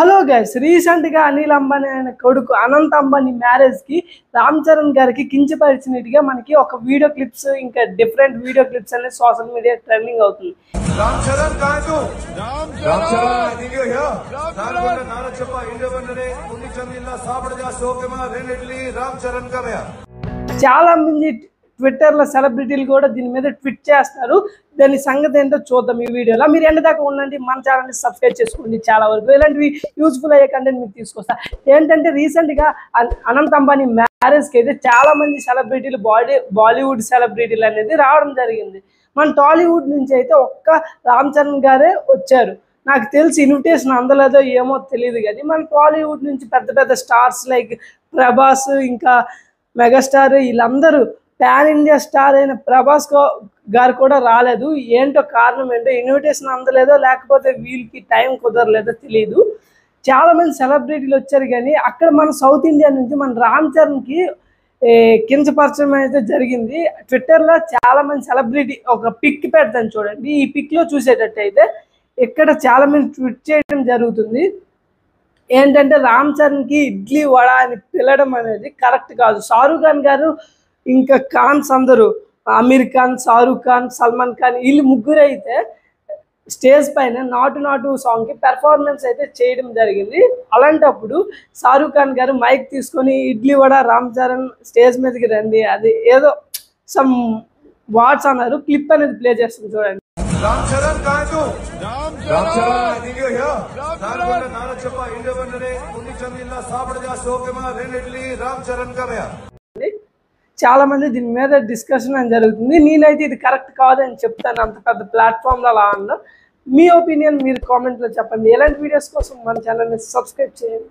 Hello guys, రీసెంట్గా అనిల్ అంబానీ ఆయన కొడుకు అనంత్ అంబానీ మ్యారేజ్కి రామ్ చరణ్ గారికి కించపరిచినట్టుగా మనకి ఒక వీడియో క్లిప్స్ ఇంకా డిఫరెంట్ వీడియో క్లిప్స్ అనేది సోషల్ మీడియా ట్రెండింగ్ అవుతుంది. రామ్ చరణ్ కాదు, రామ్ చరణ్ वीडियो है नालगोंड नारचप्पा इंडिया बनने उन्नी चंदिल्ला सापड़जा सोकेमा రెండిట్లి రామ్ చరణ్ का मैं చాలా మంది ట్విట్టర్లో సెలబ్రిటీలు కూడా దీని మీద ట్వీట్ చేస్తారు. దాని సంగతి ఏంటో చూద్దాం ఈ వీడియోలో. మీరు ఎండ దాకా ఉండండి, మన ఛానల్ని సబ్స్క్రైబ్ చేసుకోండి. చాలా వరకు ఇలాంటివి యూజ్ఫుల్ అయ్యే కంటెంట్ మీకు తీసుకొస్తా. ఏంటంటే రీసెంట్గా అనంత్ అంబానీ మ్యారేజ్కి అయితే చాలా మంది సెలబ్రిటీలు బాలీవుడ్ సెలబ్రిటీలు అనేది రావడం జరిగింది. మన టాలీవుడ్ నుంచి అయితే ఒక్క రామ్ చరణ్ గారే వచ్చారు. నాకు తెలిసి ఇన్విటేషన్ అందలేదో ఏమో తెలియదు, కానీ మన టాలీవుడ్ నుంచి పెద్ద పెద్ద స్టార్స్ లైక్ ప్రభాస్ ఇంకా మెగాస్టార్ వీళ్ళందరూ పాన్ ఇండియా స్టార్ అయిన ప్రభాస్ గారు కూడా రాలేదు. ఏంటో కారణం ఏంటో, ఇన్విటేషన్ అందలేదో లేకపోతే వీళ్ళకి టైం కుదరలేదో తెలియదు. చాలామంది సెలబ్రిటీలు వచ్చారు, కానీ అక్కడ మన సౌత్ ఇండియా నుంచి మన రామ్ చరణ్కి కించపరచడం అయితే జరిగింది. ట్విట్టర్లో చాలామంది సెలబ్రిటీ ఒక పిక్ పెడతాను చూడండి. ఈ పిక్లో చూసేటట్టయితే ఇక్కడ చాలామంది ట్వీట్ చేయడం జరుగుతుంది. ఏంటంటే రామ్ చరణ్కి ఇడ్లీ వడ అని పిలవడం అనేది కరెక్ట్ కాదు. షారూఖ్ ఖాన్ గారు ఇంకా ఖాన్స్ అందరూ అమీర్ ఖాన్, షారూఖ్ ఖాన్, సల్మాన్ ఖాన్ వీళ్ళు ముగ్గురు అయితే స్టేజ్ పైన నాటు నాటు సాంగ్కి పెర్ఫార్మెన్స్ అయితే చేయడం జరిగింది. అలాంటప్పుడు షారూఖ్ ఖాన్ గారు మైక్ తీసుకొని ఇడ్లీ వడ రామ్ చరణ్ స్టేజ్ మీదకి రండి, అది ఏదో సమ్ వాట్స్ అన్నారు. క్లిప్ అనేది ప్లే చేస్తుంది చూడండి. రామ్ చరణ్ కాదు, రామ్ చరణ్ वीडियो है नालगोंड नारचप्पा इंडिया बनने उन्नी चंदिल्ला सापड़जा सोकेमा రెండిట్లి రామ్ చరణ్ का मैं చాలా మంది దీని మీద డిస్కషన్ అని జరుగుతుంది. నేనైతే ఇది కరెక్ట్ కాదని చెప్తాను, అంత పెద్ద ప్లాట్ఫామ్లో అలా అన్నా. మీ ఒపీనియన్ మీరు కామెంట్లో చెప్పండి. ఎలాంటి వీడియోస్ కోసం మన ఛానల్ని సబ్స్క్రైబ్ చేయండి.